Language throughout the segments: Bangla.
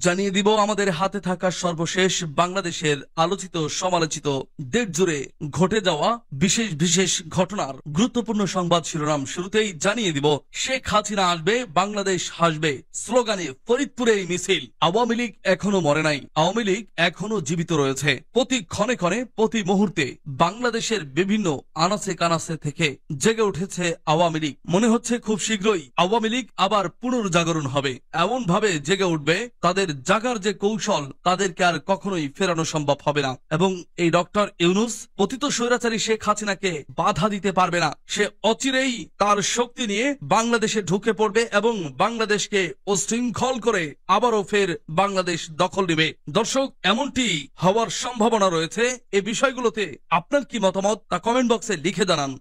জানিয়ে দিব আমাদের হাতে থাকা সর্বশেষ বাংলাদেশের আলোচিত সমালোচিত দেশ জুড়ে ঘটে যাওয়া বিশেষ বিশেষ ঘটনার গুরুত্বপূর্ণ সংবাদ শিরোনাম শুরুতেই জানিয়ে দিব শেখ হাসিনা আসবে বাংলাদেশ হাসবে স্লোগানে ফরিদপুরে মিছিল। আওয়ামী লীগ এখনো মরে নাই, আওয়ামী লীগ এখনো জীবিত রয়েছে। প্রতি ক্ষণে ক্ষণে প্রতি মুহূর্তে বাংলাদেশের বিভিন্ন আনাচে কানাচে থেকে জেগে উঠেছে আওয়ামী লীগ। মনে হচ্ছে খুব শীঘ্রই আওয়ামী লীগ আবার পুনর্জাগরণ হবে, এমন ভাবে জেগে উঠবে তাদের জাগার যে কৌশল তাদেরকে আর কখনোই ফেরানো সম্ভব হবে না। এবং এই ডক্টর ইউনূস পতিত স্বৈরাচারী শেখ হাসিনাকে বাধা দিতে পারবে না। সে অচিরেই তার শক্তি নিয়ে বাংলাদেশে ঢুকে পড়বে এবং বাংলাদেশকে উশৃঙ্খল করে আবারও ফের বাংলাদেশ দখল নেবে। দর্শক, এমনটি হওয়ার সম্ভাবনা রয়েছে। এই বিষয়গুলোতে আপনার কি মতামত তা কমেন্ট বক্সে লিখে জানান।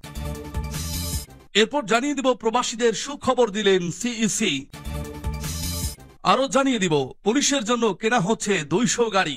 এরপর জানিয়ে দিব প্রবাসীদের সুখবর দিলেন সিইসি। আরো জানিয়ে দিব পুলিশের জন্য কেনা হচ্ছে 200 গাড়ি।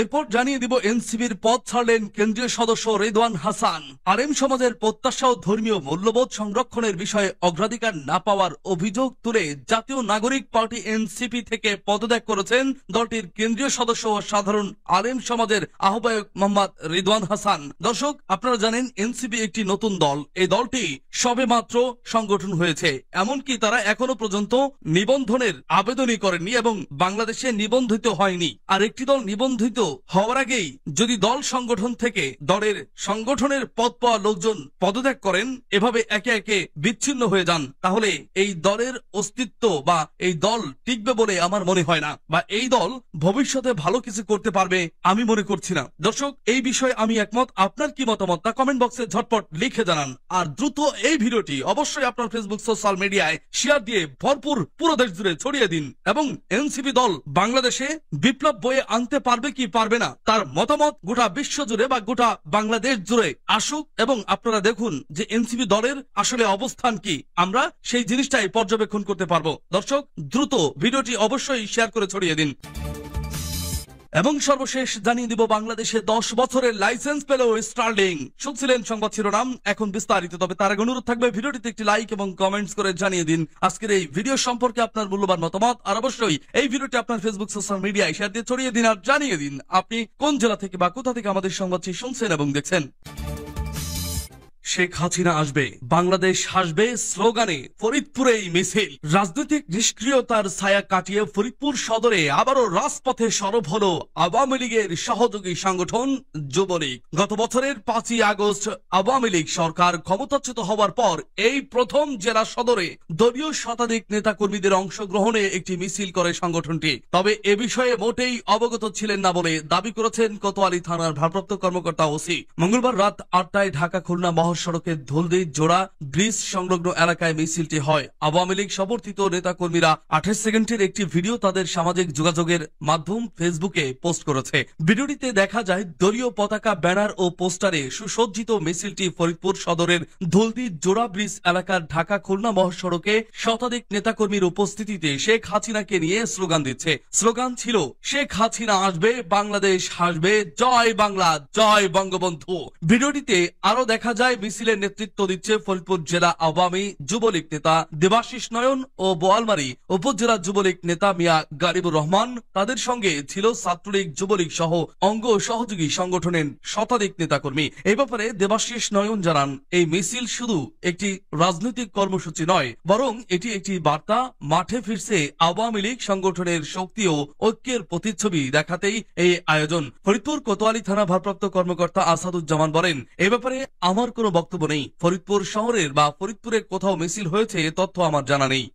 এরপর জানিয়ে দিব এনসিবির পদ ছাড়লেন কেন্দ্রীয় সদস্য রেদওয়ান হাসান। আলেম সমাজের প্রত্যাশা ও ধর্মীয় মূল্যবোধ সংরক্ষণের বিষয়ে অগ্রাধিকার না পাওয়ার অভিযোগ তুলে জাতীয় নাগরিক পার্টি এনসিপি থেকে পদত্যাগ করেছেন দলটির কেন্দ্রীয় সদস্য ও সাধারণ আলেম সমাজের আহ্বায়ক মোহাম্মদ রেদওয়ান হাসান। দর্শক, আপনারা জানেন এনসিপি একটি নতুন দল। এই দলটি সবেমাত্র সংগঠন হয়েছে, এমনকি তারা এখনো পর্যন্ত নিবন্ধনের আবেদনই করেনি এবং বাংলাদেশে নিবন্ধিত হয়নি। আর একটি দল নিবন্ধিত হওয়ার আগেই যদি দল সংগঠন থেকে দলের সংগঠনের পদ পাওয়া লোকজন পদত্যাগ করেন, এভাবে একে একে বিচ্ছিন্ন হয়ে যান, তাহলে এই দলের অস্তিত্ব বা এই দল টিকবে বলে আমার মনে হয় না, বা এই দল ভবিষ্যতে ভালো কিছু করতে পারবে আমি মনে করছি না। দর্শক, এই বিষয়ে আমি একমত। আপনার কি মতামত তা কমেন্ট বক্সে ঝটপট লিখে জানান। আর দ্রুত এই ভিডিওটি অবশ্যই আপনার ফেসবুক সোশ্যাল মিডিয়ায় শেয়ার দিয়ে ভরপুর পুরো দেশ জুড়ে ছড়িয়ে দিন এবং এনসিপি দল বাংলাদেশে বিপ্লব বয়ে আনতে পারবে কি পারবে না তার মতামত গোটা বিশ্ব জুড়ে বা গোটা বাংলাদেশ জুড়ে আসুক এবং আপনারা দেখুন যে এনসিপি দলের আসলে অবস্থান কি, আমরা সেই জিনিসটাই পর্যবেক্ষণ করতে পারবো। দর্শক, দ্রুত ভিডিওটি অবশ্যই শেয়ার করে ছড়িয়ে দিন। এবং সর্বশেষ জানিয়ে দিব বাংলাদেশে 10 বছরের লাইসেন্স পেল স্টারলিং। শুনছিলেন সংবাদ শিরোনাম, এখন বিস্তারিত। তবে তার আগে অনুরোধ থাকবে ভিডিওটিতে একটি লাইক এবং কমেন্টস করে জানিয়ে দিন আজকের এই ভিডিও সম্পর্কে আপনার মূল্যবান মতামত। আর অবশ্যই এই ভিডিওটি আপনার ফেসবুক সোশ্যাল মিডিয়ায় শেয়ার দিয়ে ছড়িয়ে দিন আর জানিয়ে দিন আপনি কোন জেলা থেকে বা কোথা থেকে আমাদের সংবাদটি শুনছেন এবং দেখছেন। শেখ হাসিনা আসবে বাংলাদেশ হাসবে স্লোগানে ফরিদপুরেই মিছিল। রাজনৈতিক নিষ্ক্রিয়তার ছায়া কাটিয়ে ফরিদপুর সদরে আবারও রাজপথে সরব হল আওয়ামী লীগের সহযোগী সংগঠন যুবলীগ। গত বছরের 5ই আগস্ট আওয়ামী লীগ সরকার ক্ষমতাচ্যুত হওয়ার পর এই প্রথম জেলা সদরে দলীয় শতাধিক নেতাকর্মীদের অংশগ্রহণে একটি মিছিল করে সংগঠনটি। তবে এ বিষয়ে মোটেই অবগত ছিলেন না বলে দাবি করেছেন কোতোয়ালি থানার ভারপ্রাপ্ত কর্মকর্তা ওসি। মঙ্গলবার রাত 8টায় ঢাকা খুলনা সড়কের ধুলদি জোড়া ব্রিজ সংলগ্ন এলাকায় মিছিলটি হয়। আওয়ামী লীগ সমর্থিত নেতাকর্মীরা 28 সেকেন্ডের একটি ভিডিও তাদের সামাজিক যোগাযোগের মাধ্যম ফেসবুকে পোস্ট করেছে। ভিডিওটিতে দেখা যায় দলীয় পতাকা, ব্যানার ও পোস্টারে সুসজ্জিত মিছিলটি ফরিদপুর সদরের ধুলদি জোড়া ব্রিজ এলাকার ঢাকা খুলনা মহাসড়কে শতাধিক নেতাকর্মীর উপস্থিতিতে শেখ হাসিনাকে নিয়ে স্লোগান দিচ্ছে। স্লোগান ছিল শেখ হাসিনা আসবে বাংলাদেশ হাসবে, জয় বাংলা, জয় বঙ্গবন্ধু। ভিডিওটিতে আরো দেখা যায় মিছিলের নেতৃত্ব দিচ্ছে ফরিদপুর জেলা আওয়ামী যুবলীগ নেতা দেবাশিস নয়ন ও বোয়ালমারী উপজেলা যুবলীগ নেতা মিয়া গারিবুর রহমান। তাদের সঙ্গে ছিল ছাত্রলীগ, যুবলীগ সহ অঙ্গ সহযোগী সংগঠনের শতাধিক নেতাকর্মী। এই ব্যাপারে দেবাশিস নয়ন জানান, এই মিছিল শুধু একটি রাজনৈতিক কর্মসূচি নয়, বরং এটি একটি বার্তা। মাঠে ফিরছে আওয়ামী লীগ সংগঠনের শক্তি ও ঐক্যের প্রতিচ্ছবি দেখাতেই এই আয়োজন। ফরিদপুর কোতোয়ালি থানা ভারপ্রাপ্ত কর্মকর্তা আসাদুজ্জামান বলেন, এ ব্যাপারে আমার কোনো বক্তব্য নেই। ফরিদপুর শহরের বা ফরিদপুরের কোথাও মিছিল হয়েছে তথ্য আমার জানা নেই।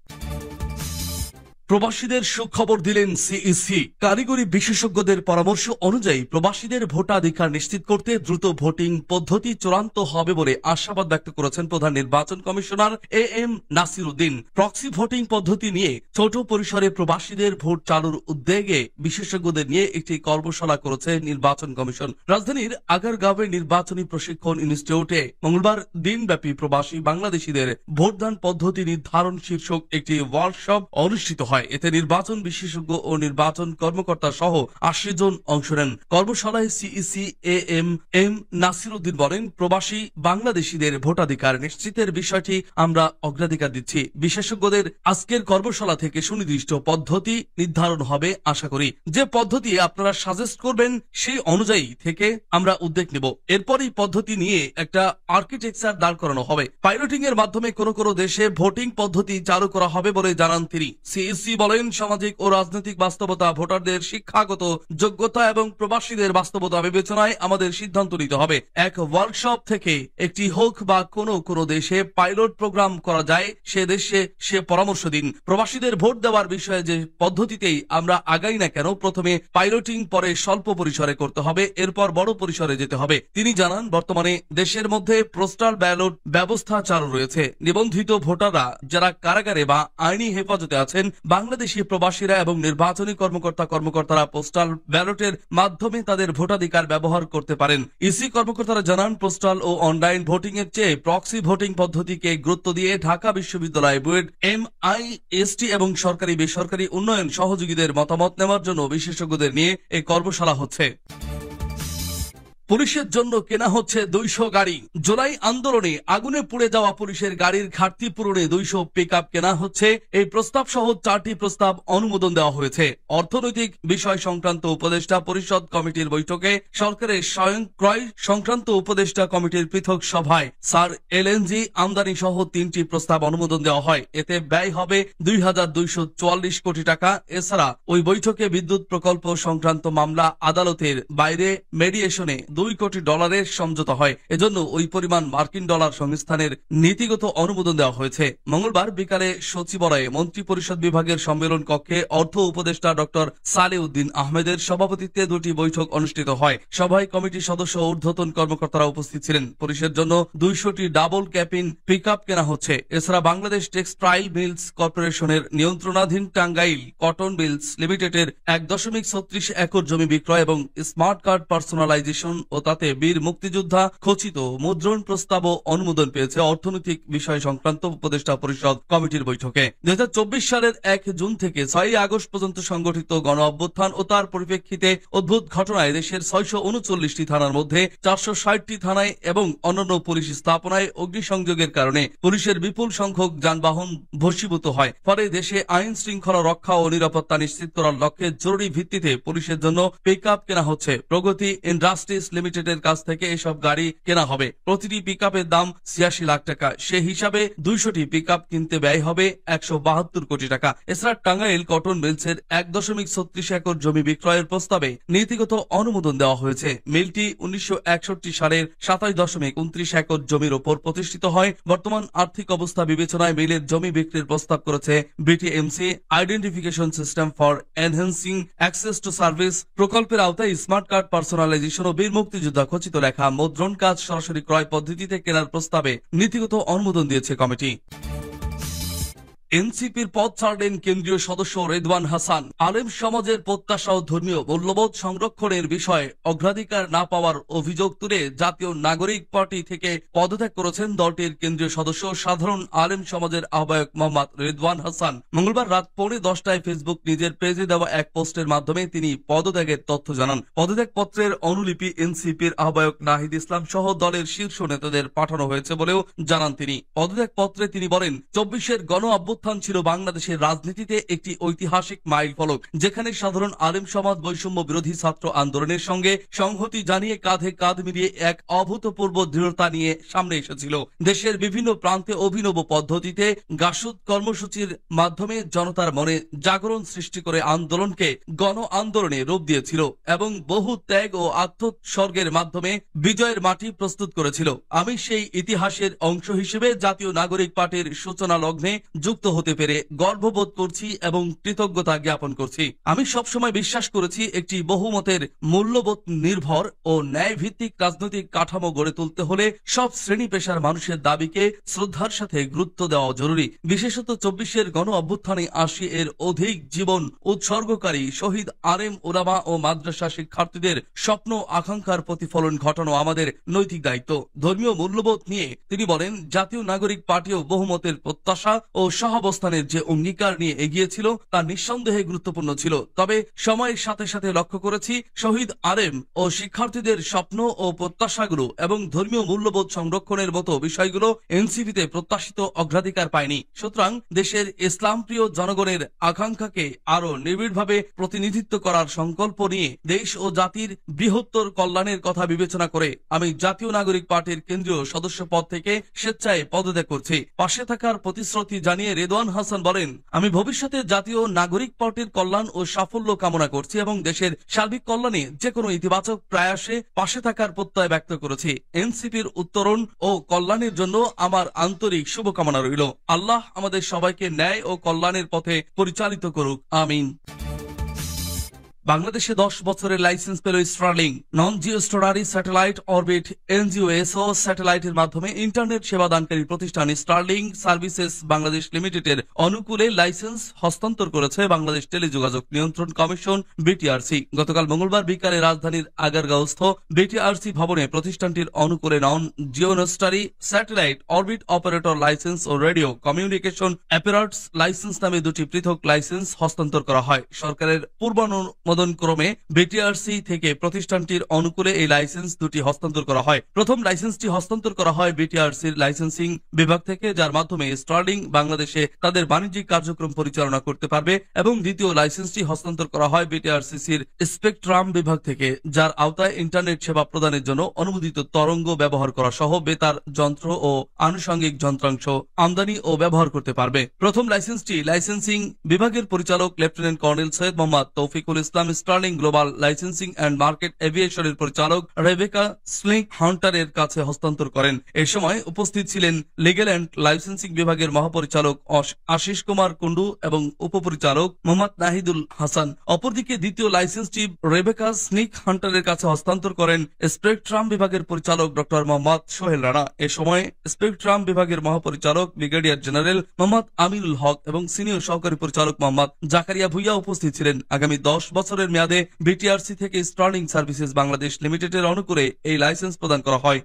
প্রবাসীদের সুখবর দিলেন সিইসি। কারিগরি বিশেষজ্ঞদের পরামর্শ অনুযায়ী প্রবাসীদের ভোটাধিকার নিশ্চিত করতে দ্রুত ভোটিং পদ্ধতি চূড়ান্ত হবে বলে আশাবাদ ব্যক্ত করেছেন প্রধান নির্বাচন commissioner am Nasir Uddin. Proxy voting পদ্ধতি নিয়ে ছোট পরিসরে প্রবাসীদের ভোট চালুর উদ্যোগে বিশেষজ্ঞদের নিয়ে একটি কর্মশালা করেছে নির্বাচন কমিশন। রাজধানীর আগারগাঁওয়ের নির্বাচনী প্রশিক্ষণ ইনস্টিটিউটে মঙ্গলবার দিনব্যাপী প্রবাসী বাংলাদেশিদের ভোটদান পদ্ধতি নির্ধারণ শীর্ষক একটি ওয়ার্কশপ অনুষ্ঠিত হয়। হয়। এতে নির্বাচন বিশেষজ্ঞ ও নির্বাচন কর্মকর্তা সহ 80 জন অংশ নেন। কর্মশালায় সিইসি এম নাসিরউদ্দিন বলেন, প্রবাসী বাংলাদেশিদের ভোটাধিকার নিশ্চিতের বিষয়টি আমরা অগ্রাধিকার দিচ্ছি। বিশেষজ্ঞদের আজকের কর্মশালা থেকে সুনির্দিষ্ট পদ্ধতি নির্ধারণ হবে আশা করি। যে পদ্ধতি আপনারা সাজেস্ট করবেন সেই অনুযায়ী থেকে আমরা উদ্যোগ নেব। এরপরই পদ্ধতি নিয়ে একটা আর্কিটেকচার দাঁড় করানো হবে। পাইলটিং এর মাধ্যমে কোন কোন দেশে ভোটিং পদ্ধতি চালু করা হবে বলে জানান তিনি। সিইসি বলেন, সামাজিক ও রাজনৈতিক বাস্তবতা, ভোটারদের শিক্ষাগত যোগ্যতা এবং প্রবাসীদের বাস্তবতা বিবেচনায় আমাদের সিদ্ধান্ত নিতে হবে। এক ওয়ার্কশপ থেকে একটি হোক বা কোন কোন দেশে পাইলট প্রোগ্রাম করা যায় সে দেশে সে পরামর্শ দিন। প্রবাসীদের ভোট দেওয়ার বিষয়ে যে পদ্ধতিতেই আমরা আগাই না কেন, প্রথমে পাইলটিং, পরে স্বল্প পরিসরে করতে হবে, এরপর বড় পরিসরে যেতে হবে। তিনি জানান, বর্তমানে দেশের মধ্যে পোস্টাল ব্যালট ব্যবস্থা চালু রয়েছে। নিবন্ধিত ভোটাররা যারা কারাগারে বা আইনি হেফাজতে আছেন, বাংলাদেশি প্রবাসীরা এবং নির্বাচনী কর্মকর্তারা পোস্টাল ব্যালটের মাধ্যমে তাদের ভোটাধিকার ব্যবহার করতে পারেন। ইসি কর্মকর্তারা জানান, পোস্টাল ও অনলাইন ভোটিং এর চেয়ে প্রক্সি ভোটিং পদ্ধতিকে গুরুত্ব দিয়ে ঢাকা বিশ্ববিদ্যালয় বুয়েট, MIST এবং সরকারি বেসরকারি উন্নয়ন সহযোগীদের মতামত নেওয়ার জন্য বিশেষজ্ঞদের নিয়ে এই কর্মশালা হচ্ছে। পুলিশের জন্য কেনা হচ্ছে 200 গাড়ি। জুলাই আন্দোলনে আগুনে পুড়ে যাওয়া পুলিশের গাড়ির ঘাটতি পূরণে 200 পিকআপ কেনা হচ্ছে। এই প্রস্তাব সহ 4টি প্রস্তাব অনুমোদন দেওয়া হয়েছে। অর্থনৈতিক বিষয় সংক্রান্ত উপদেষ্টা পরিষদ কমিটির বৈঠকে সরকারের স্বয়ং ক্রয় সংক্রান্ত উপদেষ্টা কমিটির পৃথক সভায় স্যার LNG আমদানি সহ 3টি প্রস্তাব অনুমোদন দেওয়া হয়। এতে ব্যয় হবে 2244 কোটি টাকা। এছাড়া ওই বৈঠকে বিদ্যুৎ প্রকল্প সংক্রান্ত মামলা আদালতের বাইরে মেডিয়েশনে $2 কোটি সমঝোতা হয়। এজন্য ওই পরিমাণ মার্কিন ডলার সংস্থানের নীতিগত অনুমোদন দেওয়া হয়েছে। মঙ্গলবার বিকালে সচিবালয়ে মন্ত্রী পরিষদ বিভাগের সম্মেলন কক্ষে অর্থ উপদেষ্টা ডক্টর সালেউদ্দিন আহমেদের সভাপতিত্বে 2টি বৈঠক অনুষ্ঠিত হয়। সভায় কমিটির সদস্য ও ঊর্ধ্বতন কর্মকর্তারা উপস্থিত ছিলেন। পুলিশের জন্য 200টি ডাবল ক্যাবিন পিকআপ কেনা হচ্ছে। এছাড়া বাংলাদেশ টেক্সটাইল মিলস কর্পোরেশনের নিয়ন্ত্রণাধীন টাঙ্গাইল কটন মিলস লিমিটেডের 1.36 একর জমি বিক্রয় এবং স্মার্ট কার্ড পার্সোনালাইজেশন ও তাতে বীর মুক্তিযোদ্ধা খচিত মুদ্রণ প্রস্তাবও অনুমোদন পেয়েছে অর্থনৈতিক বিষয় সংক্রান্ত উপদেষ্টা পরিষদ কমিটির বৈঠকে। 2024 সালের 1 জুন থেকে 6 আগস্ট পর্যন্ত সংগঠিত গণ অভ্যুত্থান ও তার পরিপ্রেক্ষিতে উদ্ভূত ঘটনায় দেশের 639টি থানার মধ্যে 460টি থানায় এবং অন্যান্য পুলিশ স্থাপনায় অগ্নিসংযোগের কারণে পুলিশের বিপুল সংখ্যক যানবাহন ভস্মীভূত হয়। ফলে দেশে আইন শৃঙ্খলা রক্ষা ও নিরাপত্তা নিশ্চিত করার লক্ষ্যে জরুরি ভিত্তিতে পুলিশের জন্য পিকআপ কেনা হচ্ছে। প্রগতি ইন্ডাস্ট্রিজ লিমিটেডের কাছ থেকে এসব গাড়ি কেনা হবে। প্রতিটি পিকআপের দাম 86 লাখ টাকা। সে হিসাবে 200টি পিকআপ কিনতে ব্যয় হবে 172 কোটি টাকা। এছাড়া টাঙ্গাইল কটন মিলসের 1.36 একর জমি বিক্রয়ের প্রস্তাবে নীতিগত অনুমোদন দেওয়া হয়েছে। মিলটি 1961 সালের 27.29 একর জমির ওপর প্রতিষ্ঠিত হয়। বর্তমান আর্থিক অবস্থা বিবেচনায় মিলের জমি বিক্রির প্রস্তাব করেছে BTMC. Identification system for enhancing access to service প্রকল্পের আওতায় স্মার্ট কার্ড পার্সোনালাইজেশন ও বীর মুক্তিযোদ্ধা খচিত লেখা মুদ্রণ কাজ সরাসরি ক্রয় পদ্ধতিতে কেনার প্রস্তাবে নীতিগত অনুমোদন দিয়েছে কমিটি। এনসিপির পদ ছাড়লেন কেন্দ্রীয় সদস্য রেদওয়ান হাসান। আলেম সমাজের প্রত্যাশা ও ধর্মীয় মূল্যবোধ সংরক্ষণের বিষয়ে অগ্রাধিকার না পাওয়ার অভিযোগ তুলে জাতীয় নাগরিক পার্টি থেকে পদত্যাগ করেছেন দলটির কেন্দ্রীয় সদস্য সাধারণ আলেম সমাজের আহ্বায়ক মোহাম্মদ রেদওয়ান হাসান। মঙ্গলবার রাত 10:45 ফেসবুক নিজের পেজে দেওয়া এক পোস্টের মাধ্যমে তিনি পদত্যাগের তথ্য জানান। পদত্যাগ পত্রের অনুলিপি এনসিপির আহ্বায়ক নাহিদ ইসলাম সহ দলের শীর্ষ নেতাদের পাঠানো হয়েছে বলেও জানান তিনি। পদত্যাগ পত্রে তিনি বলেন, 24-এর গণ অভ্যুত্থান ছিল বাংলাদেশের রাজনীতিতে একটি ঐতিহাসিক মাইল ফলক, যেখানে সাধারণ আলেম সমাজ বৈষম্য বিরোধী ছাত্র আন্দোলনের সঙ্গে সংহতি জানিয়ে কাঁধে কাঁধ মিলিয়ে এক অভূতপূর্ব দৃঢ়তা নিয়ে সামনে এসেছিল। দেশের বিভিন্ন প্রান্তে অভিনব পদ্ধতিতে গাসুদ কর্মসূচির মাধ্যমে জনতার মনে জাগরণ সৃষ্টি করে আন্দোলনকে গণ আন্দোলনে রূপ দিয়েছিল এবং বহু ত্যাগ ও আত্মোৎসর্গের মাধ্যমে বিজয়ের মাটি প্রস্তুত করেছিল। আমি সেই ইতিহাসের অংশ হিসেবে জাতীয় নাগরিক পার্টির সূচনা লগ্নে যুক্ত হতে পেরে গর্ববোধ করছি এবং কৃতজ্ঞতা জ্ঞাপন করছি। আমি সবসময় বিশ্বাস করেছি একটি বহুমতের মূল্যবোধ নির্ভর ও ন্যায় ভিত্তিক রাজনৈতিক কাঠামো গড়ে তুলতে হলে সব শ্রেণী পেশার মানুষের দাবিকে শ্রদ্ধার সাথে গুরুত্ব দেওয়া জরুরি। বিশেষত 24-এর গণ অভ্যুত্থানে 80 এর অধিক জীবন উৎসর্গকারী শহীদ আলেম ওলামা ও মাদ্রাসা শিক্ষার্থীদের স্বপ্ন আকাঙ্ক্ষার প্রতিফলন ঘটানো আমাদের নৈতিক দায়িত্ব। ধর্মীয় মূল্যবোধ নিয়ে তিনি বলেন, জাতীয় নাগরিক পার্টিও বহুমতের প্রত্যাশা ও সহ সহাবস্থানের যে অঙ্গীকার নিয়ে এগিয়েছিল তা নিঃসন্দেহে গুরুত্বপূর্ণ ছিল। তবে সময়ের সাথে সাথে লক্ষ্য করেছি শহীদ আলেম ও শিক্ষার্থীদের স্বপ্ন ও প্রত্যাশাগুলো এবং ধর্মীয় মূল্যবোধ সংরক্ষণের মতো বিষয়গুলো এনসিপিতে প্রত্যাশিত অগ্রাধিকার পায়নি। সুতরাং দেশের ইসলামপ্রিয় জনগণের আকাঙ্ক্ষাকে আরো নিবিড়ভাবে প্রতিনিধিত্ব করার সংকল্প নিয়ে দেশ ও জাতির বৃহত্তর কল্যাণের কথা বিবেচনা করে আমি জাতীয় নাগরিক পার্টির কেন্দ্রীয় সদস্য পদ থেকে স্বেচ্ছায় পদত্যাগ করছি। পাশে থাকার প্রতিশ্রুতি জানিয়ে রেদওয়ান হাসান বলেন, আমি ভবিষ্যতে জাতীয় নাগরিক পার্টির কল্যাণ ও সাফল্য কামনা করছি এবং দেশের সার্বিক কল্যাণে যে কোনো ইতিবাচক প্রয়াসে পাশে থাকার প্রত্যয় ব্যক্ত করেছি। এনসিপির উত্তরণ ও কল্যাণের জন্য আমার আন্তরিক শুভকামনা রইল। আল্লাহ আমাদের সবাইকে ন্যায় ও কল্যাণের পথে পরিচালিত করুক, আমিন। বাংলাদেশে 10 বছরের লাইসেন্স পেল স্টারলিং নন জিওস্টেশনারি স্যাটেলাইট অরবিট এনজিওএসও স্যাটেলাইটের মাধ্যমে ইন্টারনেট সেবা দানকারী প্রতিষ্ঠান স্টারলিং সার্ভিসেস বাংলাদেশ লিমিটেডের অনুকূলে লাইসেন্স হস্তান্তর করেছে বাংলাদেশ টেলিযোগাযোগ নিয়ন্ত্রণ কমিশন বিটিআরসি। গতকাল মঙ্গলবার বিকালে রাজধানীর আগারগাঁওস্থ বিটিআরসি ভবনে প্রতিষ্ঠানটির অনুকূলে non geostationary satellite orbit operator license ও রেডিও কমিউনিকেশন অ্যাপারেটস লাইসেন্স নামে দুটি পৃথক লাইসেন্স হস্তান্তর করা হয়। সরকারের ক্রমে বিটিআরসি থেকে প্রতিষ্ঠানটির অনুকূলে এই লাইসেন্স দুটি হস্তান্তর করা হয়। প্রথম লাইসেন্সটি হস্তান্তর করা হয় বিটিআরসির লাইসেন্সিং বিভাগ থেকে, যার মাধ্যমে স্টারলিং বাংলাদেশে তাদের বাণিজ্যিক কার্যক্রম পরিচালনা করতে পারবে, এবং দ্বিতীয় লাইসেন্সটি হস্তান্তর করা হয় বিটিআরসিসির স্পেকট্রাম বিভাগ থেকে, যার আওতায় ইন্টারনেট সেবা প্রদানের জন্য অনুমোদিত তরঙ্গ ব্যবহার করা সহ বেতার যন্ত্র ও আনুষঙ্গিক যন্ত্রাংশ আমদানি ও ব্যবহার করতে পারবে। প্রথম লাইসেন্সটি লাইসেন্সিং বিভাগের পরিচালক lieutenant colonel Syed Mohammad Taufiqul Islam Starlink global licensing and market এভিয়েশনের পরিচালক রেবেকা স্লিং হান্টারের কাছে হস্তান্তর করেন। এ সময় উপস্থিত ছিলেন লিগ্যাল অ্যান্ড লাইসেন্সিং বিভাগের মহাপরিচালক আশিস কুমার কুন্ডু এবং উপপরিচালক মোহাম্মদ নাহিদুল হাসান। অপরদিকে দ্বিতীয় লাইসেন্সটি রেবেকা স্নিক হান্টারের কাছে হস্তান্তর করেন স্পেকট্রাম বিভাগের পরিচালক ডক্টর মোহাম্মদ সোহেল রানা। এ সময় স্পেকট্রাম বিভাগের মহাপরিচালক ব্রিগেডিয়ার জেনারেল মোহাম্মদ আমিনুল হক এবং সিনিয়র সহকারী পরিচালক মোহাম্মদ জাকারিয়া ভুইয়া উপস্থিত ছিলেন। আগামী 10 বছরের মেয়াদে বিটিআরসি থেকে স্টারলিং সার্ভিসেস বাংলাদেশ লিমিটেডের অনুকূলে এই লাইসেন্স প্রদান করা হয়।